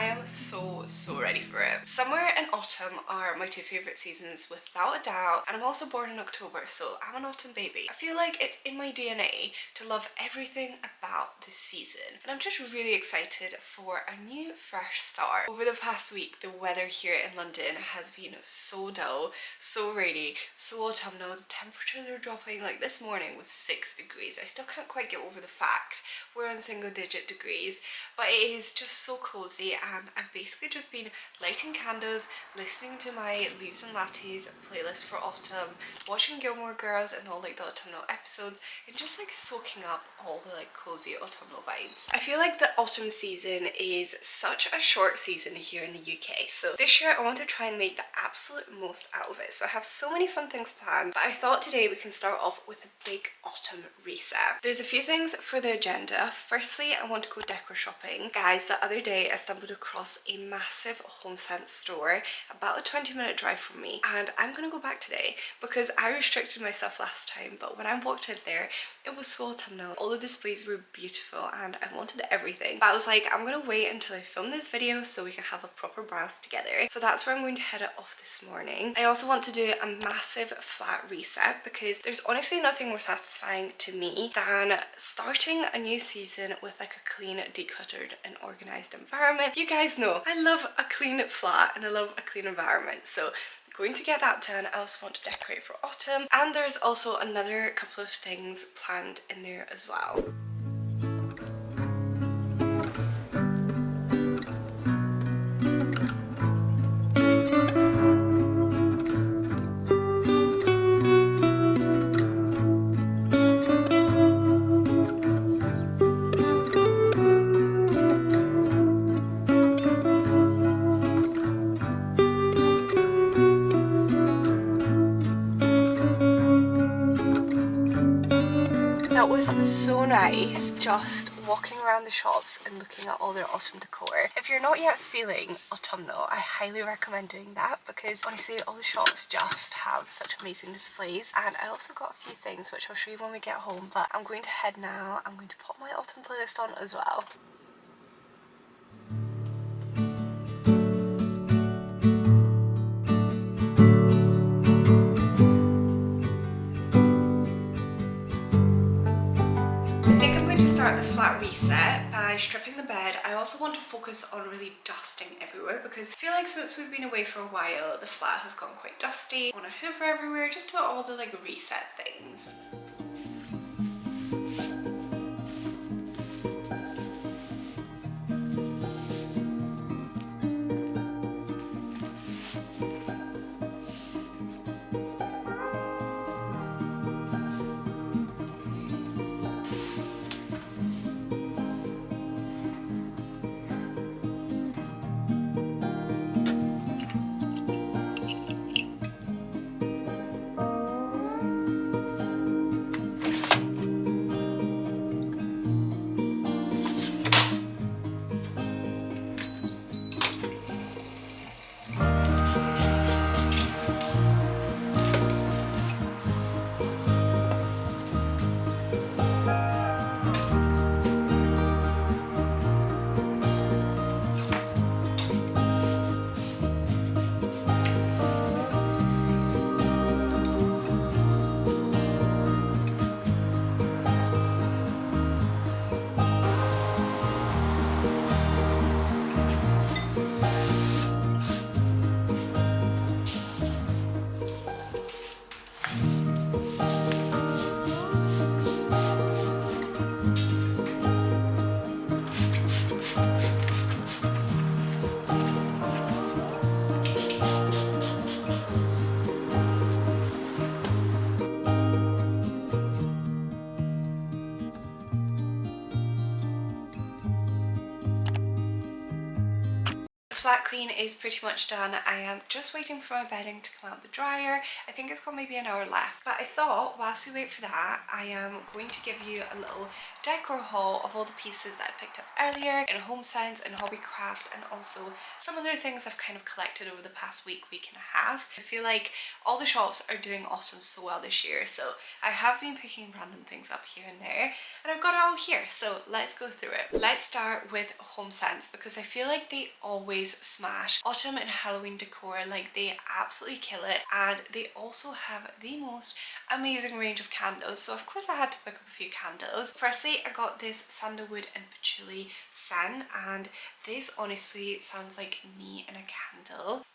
am so ready for it. Summer and autumn are my two favourite seasons without a doubt, and I'm also born in October, so I'm an autumn baby. I feel like it's in my DNA to love everything about this season, and I'm just really excited for a new fresh start. Over the past week, the weather here in London has been so dull, so rainy, so autumnal. The temperatures are dropping. Like this morning was 6 degrees. I still can't quite get over the fact we're in single digit degrees, but it is just so cozy, and I've basically just been lighting candles, listening to my Leaves and Lattes playlist for autumn, watching Gilmore Girls and all like the autumnal episodes, and just like soaking up all the like cozy autumnal vibes. I feel like the autumn season is such a short season here in the UK, so this year I want to try and make the absolute most out of it. So I have so many fun things planned, but I thought today we can start off with a big autumn reset. There's a few things for the agenda. Firstly, I want to go decor shopping. Guys, the other day I stumbled across a massive home scent store about a 20-minute drive from me, and I'm gonna go back today because I restricted myself last time, but when I walked in there, it was so autumnal. All the displays were beautiful and I wanted everything, but I was like, I'm gonna wait until I film this video so we can have a proper browse together. So that's where I'm going to head off this morning. I also want to do a massive flat reset because there's honestly nothing more satisfying to me than starting a new season with like a clean, decluttered and organized environment. You guys know I love a clean flat and I love a clean environment, so going to get that done. I also want to decorate for autumn, and there's also another couple of things planned in there as well. That was so nice, just walking around the shops and looking at all their autumn decor. If you're not yet feeling autumnal, I highly recommend doing that because honestly all the shops just have such amazing displays. And I also got a few things which I'll show you when we get home, but I'm going to head now. I'm going to pop my autumn playlist on as well. The flat reset by stripping the bed. I also want to focus on really dusting everywhere because I feel like since we've been away for a while, the flat has gone quite dusty. I want to hoover everywhere, just do all the like reset things. flat clean is pretty much done. I am just waiting for my bedding to come out the dryer. I think it's got maybe an hour left. But I thought whilst we wait for that, I am going to give you a little decor haul of all the pieces that I picked up earlier in Home Sense and Hobbycraft, and also some other things I've kind of collected over the past week and a half. I feel like all the shops are doing autumn so well this year, so I have been picking random things up here and there, and I've got it all here, so let's go through it. Let's start with Home Sense because I feel like they always smash autumn and Halloween decor. Like, they absolutely kill it, and they also have the most amazing range of candles, so of course I had to pick up a few candles. Firstly, I got this sandalwood and patchouli scent, and this honestly sounds like me in a candle.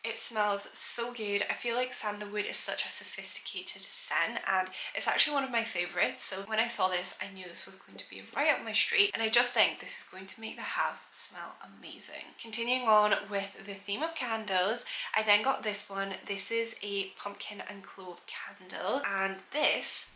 It smells so good. I feel like sandalwood is such a sophisticated scent, and it's actually one of my favourites. So when I saw this, I knew this was going to be right up my street, and I just think this is going to make the house smell amazing. Continuing on with the theme of candles, I then got this one. This is a pumpkin and clove candle, and this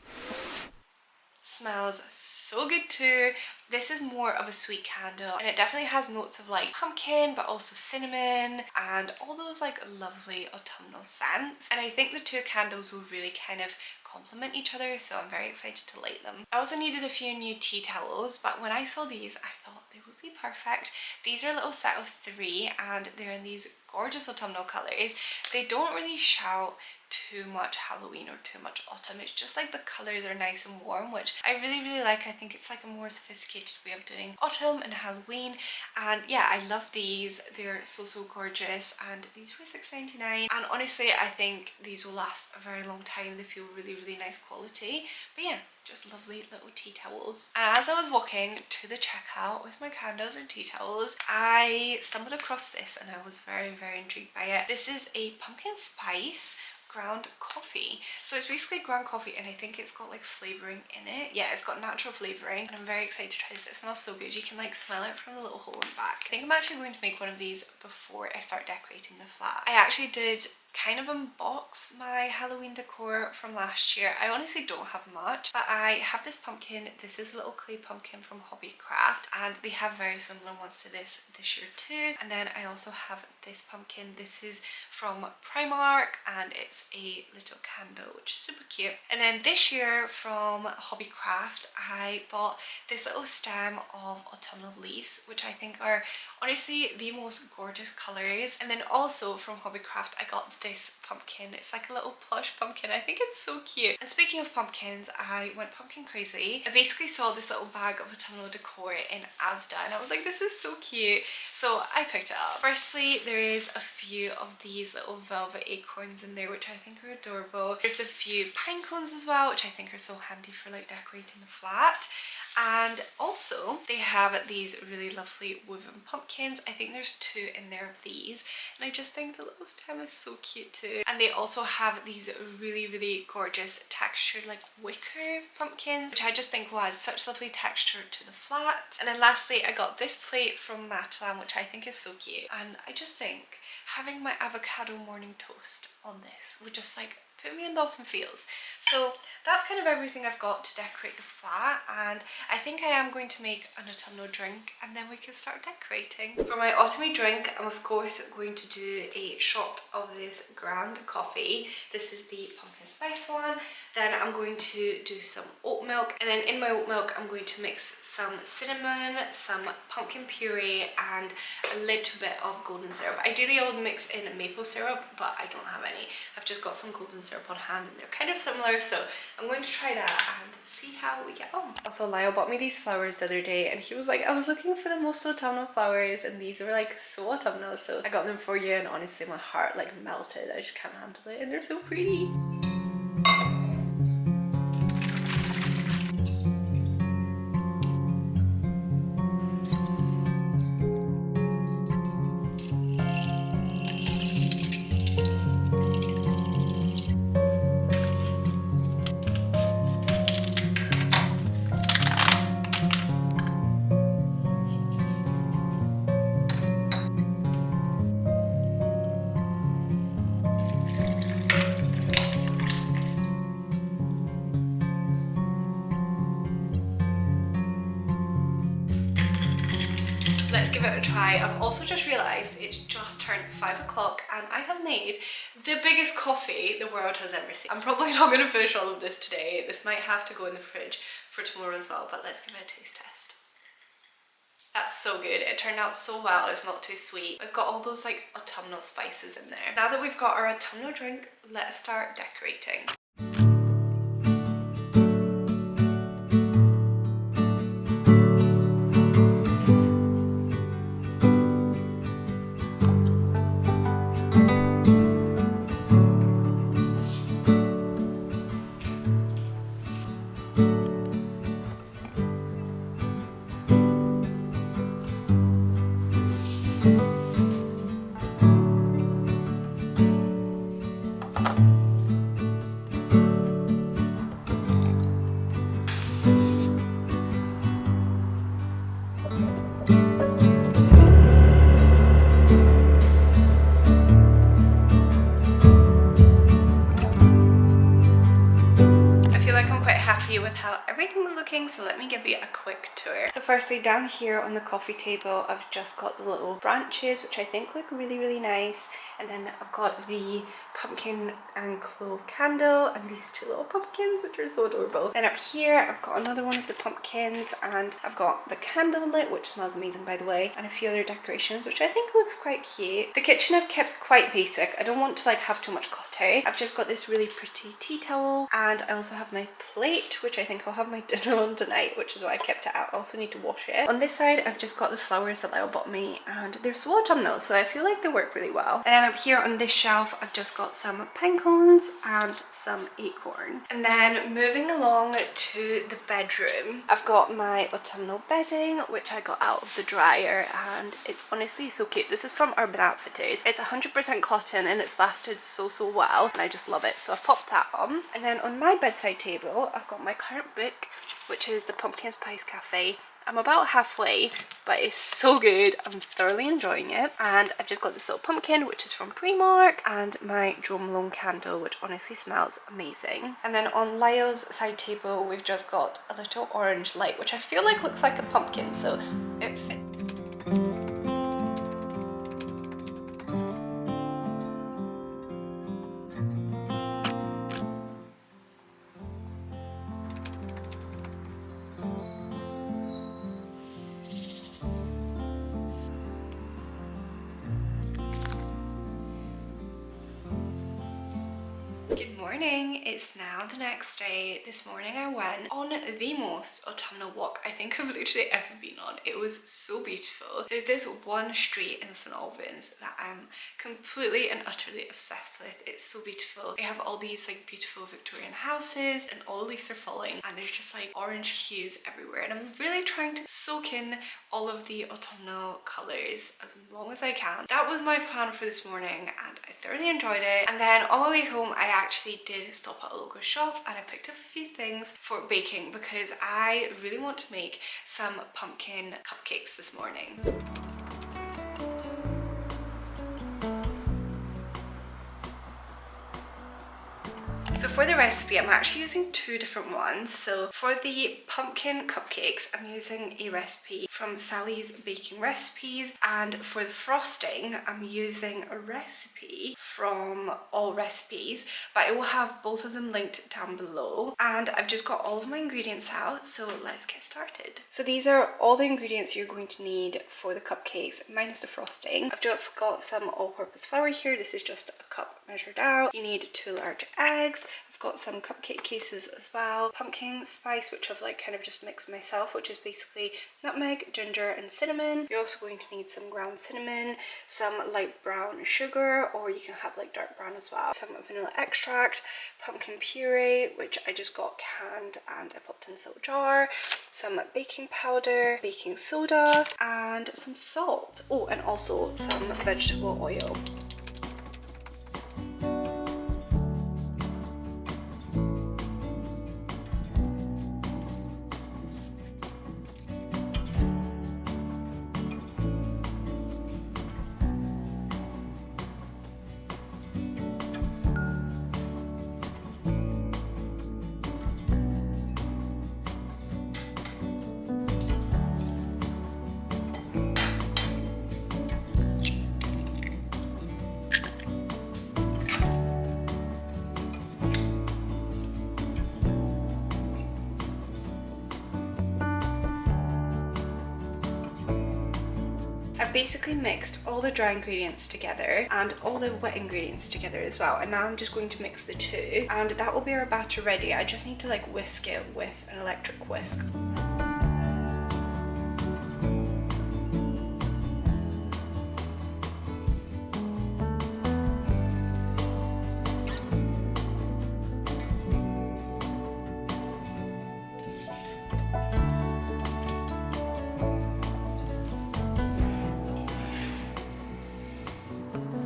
smells so good too. This is more of a sweet candle, and it definitely has notes of like pumpkin but also cinnamon and all those like lovely autumnal scents, and I think the two candles will really kind of complement each other, so I'm very excited to light them. I also needed a few new tea towels, but when I saw these I thought they would be perfect. These are a little set of 3 and they're in these gorgeous autumnal colours. They don't really shout too much Halloween or too much autumn. It's just like the colours are nice and warm, which I really like. I think it's like a more sophisticated way of doing autumn and Halloween, and yeah, I love these. They're so gorgeous, and these were £6.99, and honestly I think these will last a very long time. They feel really nice quality, but yeah, just lovely little tea towels. And as I was walking to the checkout with my candles and tea towels, I stumbled across this and I was very intrigued by it. This is a pumpkin spice ground coffee. So it's basically ground coffee, and I think it's got like flavouring in it. Yeah, it's got natural flavouring, and I'm very excited to try this. It smells so good. You can like smell it from a little hole in the back. I think I'm actually going to make one of these before I start decorating the flat. I actually did kind of unbox my Halloween decor from last year. I honestly don't have much, but I have this pumpkin. This is a little clay pumpkin from Hobbycraft, and they have very similar ones to this year too. And then I also have this pumpkin. This is from Primark, and it's a little candle, which is super cute. And then this year from Hobbycraft, I bought this little stem of autumnal leaves, which I think are honestly the most gorgeous colours. And then also from Hobbycraft, I got this pumpkin. It's like a little plush pumpkin. I think it's so cute. And speaking of pumpkins, I went pumpkin crazy. I basically saw this little bag of autumnal decor in Asda, and I was like, this is so cute, so I picked it up. Firstly, there is a few of these little velvet acorns in there, which I think are adorable. There's a few pine cones as well, which I think are so handy for like decorating the flat. And also they have these really lovely woven pumpkins. I think there's 2 in there of these, and I just think the little stem is so cute too. And they also have these really gorgeous textured like wicker pumpkins, which I just think will add such lovely texture to the flat. And then lastly, I got this plate from Matalan, which I think is so cute, and I just think having my avocado morning toast on this would just like put me in the autumn feels. So that's kind of everything I've got to decorate the flat, and I think I am going to make an autumnal drink and then we can start decorating. For my autumny drink, I'm of course going to do a shot of this ground coffee. This is the pumpkin spice one. Then I'm going to do some oat milk, and then in my oat milk I'm going to mix some cinnamon, some pumpkin puree, and a little bit of golden syrup. Ideally I would mix in maple syrup, but I don't have any. I've just got some golden syrup on hand and they're kind of similar, so I'm going to try that and see how we get on. Also, Lyle bought me these flowers the other day, and he was like, I was looking for the most autumnal flowers, and these were like so autumnal, so I got them for you, and honestly my heart like melted. I just can't handle it, and they're so pretty. give it a try. I've also just realised it's just turned 5 o'clock and I have made the biggest coffee the world has ever seen. I'm probably not going to finish all of this today. This might have to go in the fridge for tomorrow as well, but let's give it a taste test. That's so good. It turned out so well. It's not too sweet. It's got all those like autumnal spices in there. Now that we've got our autumnal drink, let's start decorating. With how everything's looking, so let me give you a quick tour. So firstly, down here on the coffee table I've just got the little branches which I think look really nice, and then I've got the pumpkin and clove candle and these two little pumpkins which are so adorable. Then up here I've got another one of the pumpkins, and I've got the candle lit which smells amazing by the way, and a few other decorations which I think looks quite cute. The kitchen I've kept quite basic. I don't want to like have too much clutter. I've just got this really pretty tea towel, and I also have my plate which I think I'll have my dinner on tonight, which is why I kept it out. I also need to wash it. On this side I've just got the flowers that Lyle bought me, and they're so autumnal, so I feel like they work really well. And then up here on this shelf I've just got some pine cones and some acorn. And then moving along to the bedroom, I've got my autumnal bedding which I got out of the dryer, and it's honestly so cute. This is from Urban Outfitters. It's 100% cotton and it's lasted so well, and I just love it, so I've popped that on. And then on my bedside table I've got my current book, which is the Pumpkin Spice Cafe. I'm about halfway, but it's so good. I'm thoroughly enjoying it. And I've just got this little pumpkin, which is from Primark, and my Jo Malone candle, which honestly smells amazing. And then on Lyle's side table, we've just got a little orange light, which I feel like looks like a pumpkin, so it fits. It's now the next day. This morning I went on the most autumnal walk I think I've literally ever been on. It was so beautiful. There's this one street in St Albans that I'm completely and utterly obsessed with. It's so beautiful. They have all these like beautiful Victorian houses and all the leaves are falling and there's just like orange hues everywhere, and I'm really trying to soak in all of the autumnal colours as long as I can. That was my plan for this morning and I thoroughly enjoyed it. And then on my way home I actually did stop at a local shop and I picked up a few things for baking because I really want to make some pumpkin cupcakes this morning. So for the recipe, I'm actually using two different ones. So for the pumpkin cupcakes, I'm using a recipe from Sally's Baking Recipes, and for the frosting, I'm using a recipe from All Recipes, but I will have both of them linked down below. And I've just got all of my ingredients out, so let's get started. So these are all the ingredients you're going to need for the cupcakes, minus the frosting. I've just got some all-purpose flour here. This is just a cup measured out. You need 2 large eggs. I've got some cupcake cases as well. Pumpkin spice, which I've like kind of just mixed myself, which is basically nutmeg, ginger and cinnamon. You're also going to need some ground cinnamon, some light brown sugar, or you can have like dark brown as well, some vanilla extract, pumpkin puree, which I just got canned and I popped in a little jar, some baking powder, baking soda and some salt. Oh, and also some vegetable oil. basically mixed all the dry ingredients together and all the wet ingredients together as well, and now I'm just going to mix the two and that will be our batter ready. I just need to like whisk it with an electric whisk.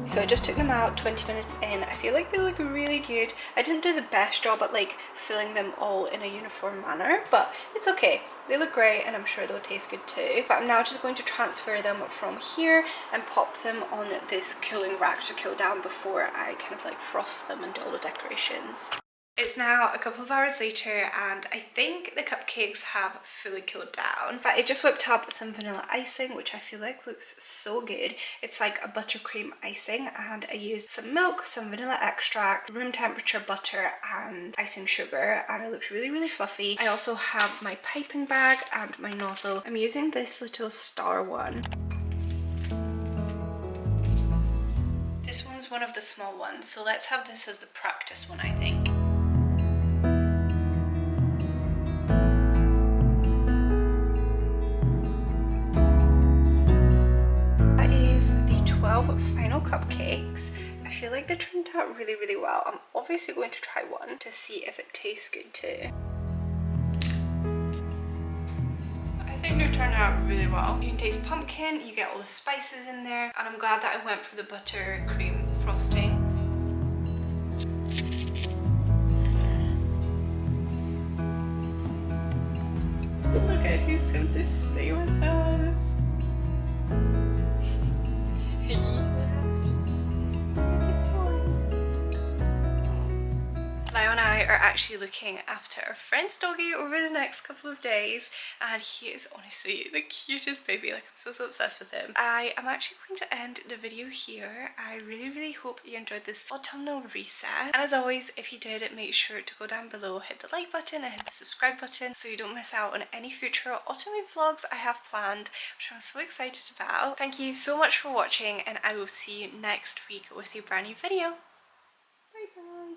So I just took them out 20 minutes in. I feel like they look really good. I didn't do the best job at like filling them all in a uniform manner, but it's okay. They look great and I'm sure they'll taste good too. But I'm now just going to transfer them from here and pop them on this cooling rack to cool down before I kind of like frost them and do all the decorations. It's now a couple of hours later and I think the cupcakes have fully cooled down, but I just whipped up some vanilla icing, which I feel like looks so good. It's like a buttercream icing, and I used some milk, some vanilla extract, room temperature butter and icing sugar, and it looks really fluffy. I also have my piping bag and my nozzle. I'm using this little star one. This one's one of the small ones, so let's have this as the practice one, I think. The 12 final cupcakes. I feel like they turned out really well. I'm obviously going to try one to see if it tastes good too. I think they turned out really well. You can taste pumpkin, you get all the spices in there, and I'm glad that I went for the buttercream frosting. Look at who's going to stay with us. Lyle and I are actually looking after our friend's doggy over the next couple of days, and he is honestly the cutest baby. Like, I'm so obsessed with him. I am actually going to end the video here. I really hope you enjoyed this autumnal reset, and as always, if you did, make sure to go down below, hit the like button and hit the subscribe button so you don't miss out on any future autumn vlogs I have planned, which I'm so excited about. Thank you so much for watching, and I will see you next week with a brand new video. Bye bye.